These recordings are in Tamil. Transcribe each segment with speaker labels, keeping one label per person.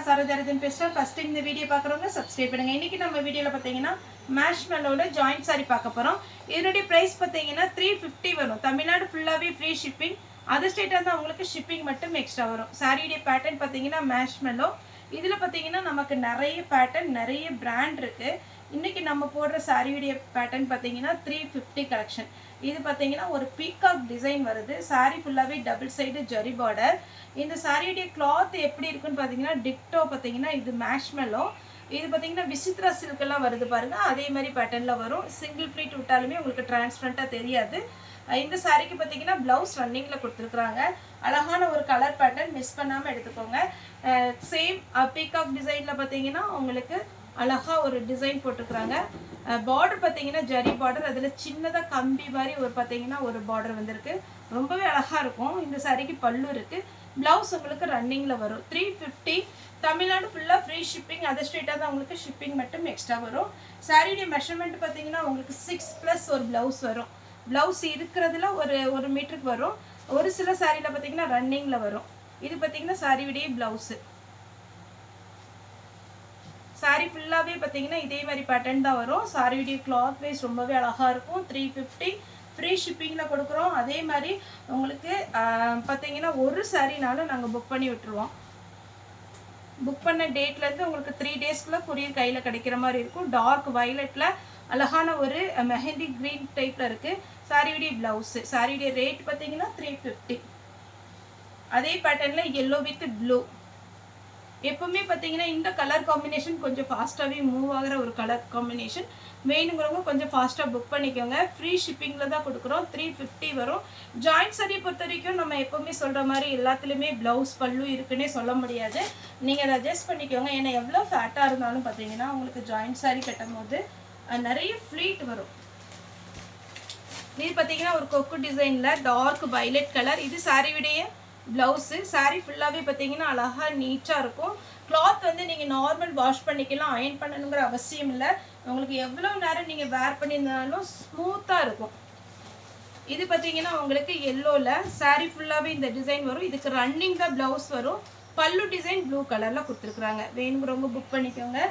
Speaker 1: சரோஜரதன் பேசுகிறேன். ஃபஸ்ட்டு இந்த வீடியோ பார்க்குறவங்க சப்ஸ்கிரைப் பண்ணுங்கள். இன்றைக்கி நம்ம வீடியோவில் பார்த்தீங்கன்னா மேஷ்மெல்லோவில் ஜாயிண்ட் சாரி பார்க்க போகிறோம். இதனுடைய ப்ரைஸ் பார்த்தீங்கன்னா 350 வரும். தமிழ்நாடு ஃபுல்லாகவே ஃப்ரீ ஷிப்பிங். அதர் ஸ்டேட்டாக இருந்தால் உங்களுக்கு ஷிப்பிங் மட்டும் எக்ஸ்ட்ரா வரும். சாரியுடைய பேட்டர்ன் பார்த்தீங்கன்னா மேஷ்மெல்லோ. இதில் பார்த்தீங்கன்னா நமக்கு நிறைய பேட்டர்ன், நிறைய பிராண்ட் இருக்குது. இன்றைக்கி நம்ம போடுற சாரியுடைய பேட்டர்ன் பார்த்தீங்கன்னா 350 கலெக்ஷன். இது பார்த்தீங்கன்னா ஒரு பீகாக் டிசைன் வருது. சாரி ஃபுல்லாகவே டபுள் சைடு ஜரி பார்டர். இந்த சாரியுடைய கிளாத் எப்படி இருக்குன்னு பார்த்தீங்கன்னா டிக்டோ பார்த்தீங்கன்னா இது மேஷ்மெல்லோ. இது பார்த்தீங்கன்னா விசித்ரா சில்கெல்லாம் வருது பாருங்கள், அதே மாதிரி பேட்டர்னில் வரும். சிங்கிள் ப்ளீட் விட்டாலுமே உங்களுக்கு டிரான்ஸ்பரண்ட்டாக தெரியாது. இந்த சாரிக்கு பார்த்தீங்கன்னா ப்ளவுஸ் ரன்னிங்கில் கொடுத்துருக்குறாங்க. அழகான ஒரு கலர் பேட்டர்ன், மிஸ் பண்ணாமல் எடுத்துக்கோங்க. சேம் பீகாக் டிசைனில் பார்த்தீங்கன்னா உங்களுக்கு அழகாக ஒரு டிசைன் போட்டுருக்குறாங்க. பார்டர் பார்த்தீங்கன்னா ஜரி பார்டர், அதில் சின்னதாக கம்பி மாதிரி ஒரு பார்த்தீங்கன்னா ஒரு பார்டர் வந்திருக்கு. ரொம்பவே அழகாக இருக்கும். இந்த சாரிக்கு பல்லு இருக்குது. ப்ளவுஸ் உங்களுக்கு ரன்னிங்கில் வரும். 350. தமிழ்நாடு ஃபுல்லாக ஃப்ரீ ஷிப்பிங். அதர் ஸ்டேட்டாக தான் உங்களுக்கு ஷிப்பிங் மட்டும் எக்ஸ்ட்ரா வரும். சாரியுடைய மெஷர்மெண்ட் பார்த்தீங்கன்னா உங்களுக்கு 6+ ஒரு ப்ளவுஸ் வரும். ப்ளவுஸ் இருக்கிறதுல ஒரு மீட்டருக்கு வரும். ஒரு சில சாரியில் பார்த்தீங்கன்னா ரன்னிங்கில் வரும். இது பார்த்தீங்கன்னா சாரியுடைய ப்ளவுஸு. சாரி ஃபுல்லாகவே பார்த்தீங்கன்னா இதே மாதிரி பேட்டர்ன் தான் வரும். சாரியுடைய கிளாத் வைஸ் ரொம்பவே அழகாக இருக்கும். 350 ஃப்ரீ ஷிப்பிங்கில் கொடுக்குறோம். அதே மாதிரி உங்களுக்கு பார்த்தீங்கன்னா ஒரு சாரினாலும் நாங்கள் புக் பண்ணி விட்டுருவோம். புக் பண்ண டேட்லேருந்து உங்களுக்கு 3 டேஸ்க்குள்ளே கொரியர் கையில் கிடைக்கிற மாதிரி இருக்கும். டார்க் வயலட்டில் அழகான ஒரு மெஹந்தி க்ரீன் டைப்பில் இருக்குது சாரியுடைய ப்ளவுஸு. சாரியுடைய ரேட் பார்த்தீங்கன்னா 350. அதே பேட்டர்னில் எல்லோ வித் ப்ளூ. எப்பவுமே பார்த்தீங்கன்னா இந்த கலர் காம்பினேஷன் கொஞ்சம் ஃபாஸ்ட்டாகவே மூவ் ஆகிற ஒரு கலர் காம்பினேஷன். வேணுங்கிறவங்க கொஞ்சம் ஃபாஸ்ட்டாக புக் பண்ணிக்கோங்க. ஃப்ரீ ஷிப்பிங்கில் தான் கொடுக்குறோம். 350 வரும். ஜாயிண்ட் சாரியை பொறுத்த வரைக்கும் நம்ம எப்போவுமே சொல்கிற மாதிரி எல்லாத்துலேயுமே ப்ளவுஸ் பல்லு இருக்குன்னே சொல்ல முடியாது. நீங்கள் அதை அட்ஜஸ்ட் பண்ணிக்கோங்க. ஏன்னா எவ்வளோ ஃபேட்டாக இருந்தாலும் பார்த்தீங்கன்னா உங்களுக்கு ஜாயிண்ட் சாரி கட்டும் போது நிறைய ஃப்ளீட் வரும். இது பார்த்தீங்கன்னா ஒரு கொக்கு டிசைனில் டார்க் வயலட் கலர். இது சாரியுடைய ப்ளவுஸு. சாரி ஃபுல்லாகவே பார்த்தீங்கன்னா அழகாக நீட்டாக இருக்கும். கிளாத் வந்து நீங்கள் நார்மல் வாஷ் பண்ணிக்கலாம், அயன் பண்ணணுங்கிற அவசியம் இல்லை. உங்களுக்கு எவ்வளோ நேரம் நீங்கள் வேர் பண்ணியிருந்தாலும் ஸ்மூத்தாக இருக்கும். இது பார்த்தீங்கன்னா உங்களுக்கு எல்லோவில் சாரி ஃபுல்லாகவே இந்த டிசைன் வரும். இதுக்கு ரன்னிங் தான் ப்ளவுஸ் வரும். பல்லு டிசைன் ப்ளூ கலரில் கொடுத்துருக்குறாங்க. வேணுங்கிறவங்க புக் பண்ணிக்கோங்க.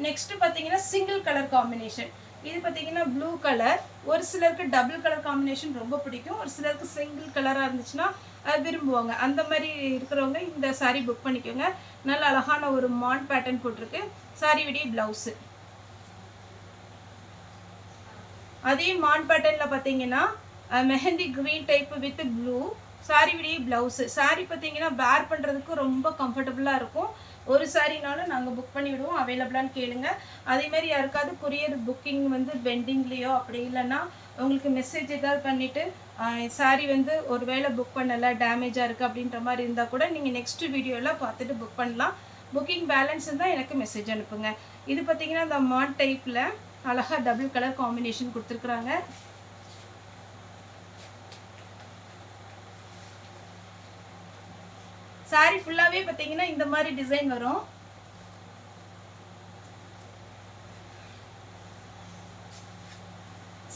Speaker 1: நெக்ஸ்ட்டு பார்த்தீங்கன்னா சிங்கிள் கலர் காம்பினேஷன். இது பார்த்தீங்கன்னா ப்ளூ கலர். ஒரு சிலருக்கு டபுள் கலர் காம்பினேஷன் ரொம்ப பிடிக்கும். ஒரு சிலருக்கு சிங்கிள் கலராக இருந்துச்சுன்னா விரும்புவாங்க. அந்த மாதிரி இருக்கிறவங்க இந்த சாரீ புக் பண்ணிக்கோங்க. நல்ல அழகான ஒரு மான் பேட்டர்ன் போட்டிருக்கு. சாரியுடைய ப்ளவுஸு. அதே மான் பேட்டர்னில் பார்த்தீங்கன்னா mehndi green type with blue. சாரியுடைய ப்ளவுஸு. சாரி பார்த்தீங்கன்னா வேர் பண்ணுறதுக்கு ரொம்ப கம்ஃபர்டபுளாக இருக்கும். ஒரு சாரினாலும் நாங்கள் புக் பண்ணி விடுவோம். அவைலபிளான்னு கேளுங்க. அதேமாதிரி யாருக்காவது கொரியர் புக்கிங் வந்து பெண்டிங்லேயோ அப்படி இல்லைன்னா உங்களுக்கு மெசேஜ் ஏதாவது பண்ணிவிட்டு சாரி வந்து ஒரு வேளை புக் பண்ணலை, டேமேஜாக இருக்குது அப்படின்ற மாதிரி இருந்தால் கூட நீங்கள் நெக்ஸ்ட் வீடியோவில் பார்த்துட்டு புக் பண்ணலாம். புக்கிங் பேலன்ஸ் இருந்தால் எனக்கு மெசேஜ் அனுப்புங்க. இது பார்த்தீங்கன்னா இந்த மான் டைப்பில் அழகாக டபுள் கலர் காம்பினேஷன் கொடுத்துருக்குறாங்க. சாரி ஃபுல்லாகவே பார்த்தீங்கன்னா இந்த மாதிரி டிசைன் வரும்.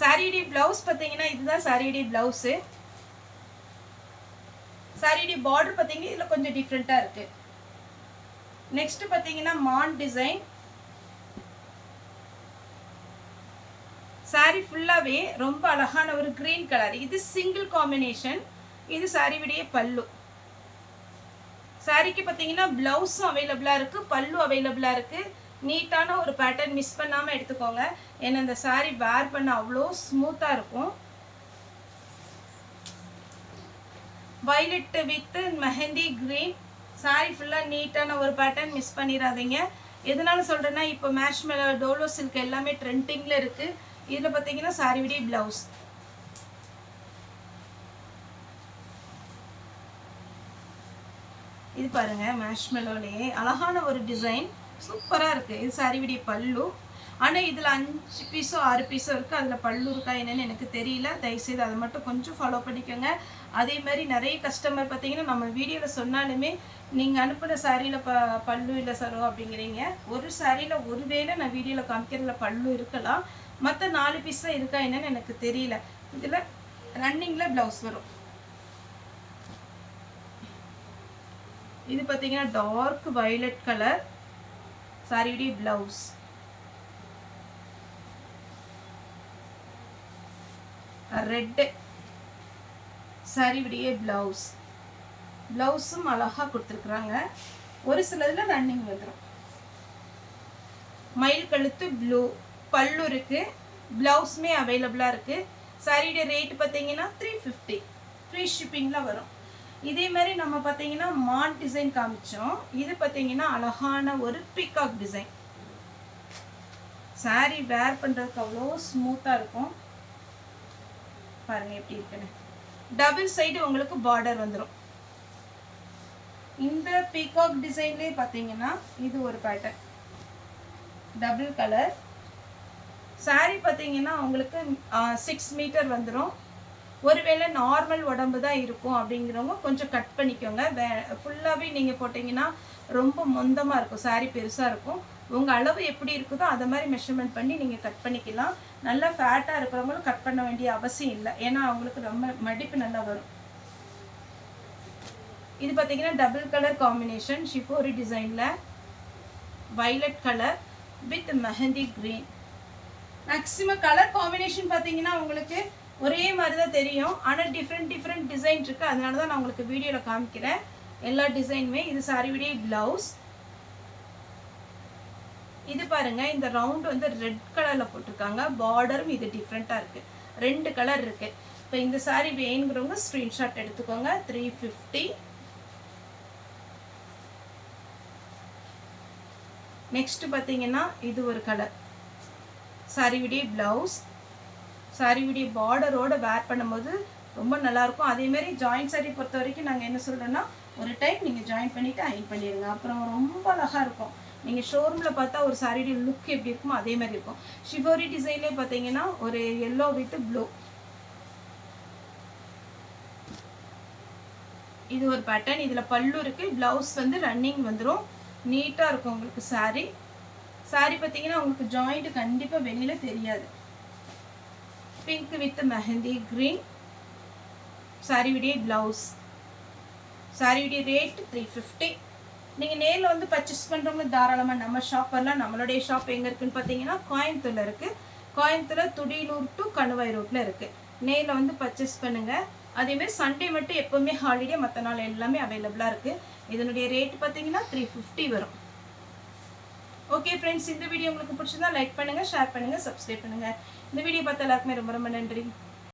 Speaker 1: சாரியுடைய ப்ளவுஸ் பார்த்தீங்கன்னா இதுதான் சாரியுடைய ப்ளவுஸு. சாரியுடைய பார்டர் பார்த்தீங்கன்னா இதில் கொஞ்சம் டிஃப்ரெண்ட்டாக இருக்குது. நெக்ஸ்ட்டு பார்த்தீங்கன்னா மான் டிசைன். சாரி ஃபுல்லாகவே ரொம்ப அழகான ஒரு க்ரீன் கலர். இது சிங்கிள் காம்பினேஷன். இது சாரியுடைய பல்லு. சாரிக்கு பார்த்தீங்கன்னா ப்ளவுஸும் அவைலபிளாக இருக்குது, பல்லு அவைலபிளாக இருக்குது. நீட்டான ஒரு பேட்டர்ன், மிஸ் பண்ணாமல் எடுத்துக்கோங்க. ஏன்னா இந்த சாரி வேர் பண்ண அவ்வளோ ஸ்மூத்தாக இருக்கும். Violet with mehndi green. Sorry ஃபுல்லாக நீட்டான ஒரு பேட்டர்ன், மிஸ் பண்ணிடாதீங்க. எதனால சொல்கிறேன்னா இப்போ மேஷ்மெல்லோ, டோலோ சில்க் எல்லாமே ட்ரெண்டிங்கில் இருக்குது. இதில் பார்த்தீங்கன்னா சாரியுடைய ப்ளவுஸ். இது பாருங்கள் மேஷ்மெல்லோலேயே அழகான ஒரு டிசைன், சூப்பராக இருக்குது. இது சாரியுடைய பல்லு. ஆனால் இதில் 5 பீஸோ 6 பீஸோ இருக்குது. அதில் பல்லு இருக்கா என்னன்னு எனக்கு தெரியல. தயவுசெய்து அதை மட்டும் கொஞ்சம் ஃபாலோ பண்ணிக்கோங்க. அதே மாதிரி நிறைய கஸ்டமர் பார்த்தீங்கன்னா நம்ம வீடியோவில் சொன்னாலுமே நீங்கள் அனுப்பின சாரியில் பல்லு இல்லை சரோ அப்படிங்கிறீங்க. ஒரு சாரியில் ஒருவேளை நான் வீடியோவில் காமிக்கிறதுல பல்லு இருக்கலாம், மற்ற 4 பீஸ் தான் இருக்கா என்னன்னு எனக்கு தெரியல. இதில் ரன்னிங்கில் ப்ளவுஸ் வரும். இது பார்த்தீங்கன்னா டார்க் வயலட் கலர். சாரியுடைய பிளவுஸ் ரெட். சாரியுடைய பிளவுஸும் அழகா கொடுத்துருக்குறாங்க. ஒரு சிலதுல ரன்னிங் வந்துடும். மயில் கழுத்து ப்ளூ, பல்லு இருக்கு, பிளவுஸுமே அவைலபிளா இருக்கு. சாரியுடைய ரேட் பார்த்தீங்கன்னா 350, ஃப்ரீ ஷிப்பிங்ல வரும். இதே மாதிரி நம்ம பார்த்தீங்கன்னா மான் டிசைன் காமிச்சோம். இது பார்த்தீங்கன்னா அழகான ஒரு பீகாக் டிசைன். சாரி வேர் பண்றதுக்கு அவ்வளோ ஸ்மூத்தா இருக்கும். பாருங்க எப்படி இருக்குன்னு. டபுள் சைடு உங்களுக்கு பார்டர் வந்துடும். இந்த பீகாக் டிசைன்லேயே பார்த்தீங்கன்னா இது ஒரு பேட்டர்ன், டபுள் கலர். சாரி பார்த்தீங்கன்னா உங்களுக்கு 6 மீட்டர் வந்துடும். ஒருவேளை நார்மல் உடம்பு தான் இருக்கும் அப்படிங்கிறவங்க கொஞ்சம் கட் பண்ணிக்கோங்க. ஃபுல்லாகவே நீங்கள் போட்டிங்கன்னா ரொம்ப மொந்தமாக இருக்கும், சாரி பெருசாக இருக்கும். உங்கள் அளவு எப்படி இருக்குதோ அதை மாதிரி மெஷர்மெண்ட் பண்ணி நீங்கள் கட் பண்ணிக்கலாம். நல்லா ஃபேட்டாக இருக்கிறவங்களும் கட் பண்ண வேண்டிய அவசியம் இல்லை, ஏன்னா அவங்களுக்கு ரொம்ப மடிப்பு நல்லா வரும். இது பார்த்தீங்கன்னா டபுள் கலர் காம்பினேஷன், ஷிஃபோரி டிசைனில் violet colour with mehndi green. Maximum colour combination பார்த்தீங்கன்னா உங்களுக்கு ஒரே மாதிரி தான் தெரியும், ஆனால் டிஃப்ரெண்ட் டிசைன் இருக்குது. அதனால தான் நான் உங்களுக்கு வீடியோவில் காமிக்கிறேன் எல்லா டிசைனுமே. இது சாரியுடைய பிளவுஸ். இது பாருங்க, இந்த ரவுண்ட் வந்து ரெட் கலரில் போட்டிருக்காங்க. பார்டரும் இது டிஃப்ரெண்ட்டாக இருக்குது, 2 கலர் இருக்குது. இப்போ இந்த சாரி வேணுங்கிறவங்க ஸ்க்ரீன்ஷாட் எடுத்துக்கோங்க. 350. நெக்ஸ்ட் பார்த்தீங்கன்னா இது ஒரு கலர். சாரியுடைய பிளவுஸ், சாரியுடைய பார்டரோட வேர் பண்ணும்போது ரொம்ப நல்லாயிருக்கும். அதேமாரி ஜாயின்ட் சாரி பொறுத்த வரைக்கும் நாங்கள் என்ன சொல்கிறோன்னா, ஒரு டைம் நீங்கள் ஜாயின் பண்ணிவிட்டு அயன் பண்ணிடுங்க, அப்புறம் ரொம்ப அழகாக இருக்கும். நீங்கள் ஷோரூமில் பார்த்தா ஒரு சாரியுடைய லுக் எப்படி இருக்குமோ அதே மாதிரி இருக்கும். ஷிஃபோரி டிசைன்லேயே பார்த்தீங்கன்னா ஒரு எல்லோ வித் ப்ளூ. இது ஒரு பேட்டர்ன். இதில் பல்லு இருக்குது, ப்ளவுஸ் வந்து ரன்னிங் வந்துடும். நீட்டாக இருக்கும் உங்களுக்கு சாரி. சாரி பார்த்தீங்கன்னா உங்களுக்கு ஜாயிண்ட் கண்டிப்பாக வெளியில் தெரியாது. Pink with mehndi green. சாரியுடைய பிளவுஸ். சாரியுடைய ரேட் 350. நீங்கள் நேரில் வந்து பர்ச்சேஸ் பண்ணுறவங்க தாராளமாக நம்ம ஷாப் வரலாம். நம்மளுடைய ஷாப் எங்கே இருக்குதுன்னு பார்த்தீங்கன்னா கோயம்புத்தூரில் இருக்குது. கோயம்புத்தூர் துடியலூர் டு கணுவாய் ரோட்டில் இருக்குது. நேரில் வந்து பர்ச்சேஸ் பண்ணுங்கள். அதேமாதிரி சண்டே மட்டும் எப்போவுமே ஹாலிடே, மற்ற நாள் எல்லாமே அவைலபிளாக இருக்குது. இதனுடைய ரேட் பார்த்தீங்கன்னா 350 வரும். ஓகே ஃப்ரெண்ட்ஸ், இந்த வீடியோ உங்களுக்கு பிடிச்சிருந்தா லைக் பண்ணுங்கள், ஷேர் பண்ணுங்கள், சப்ஸ்கிரைப் பண்ணுங்கள். இந்த வீடியோ பார்த்த எல்லாருக்குமே ரொம்ப ரொம்ப நன்றி.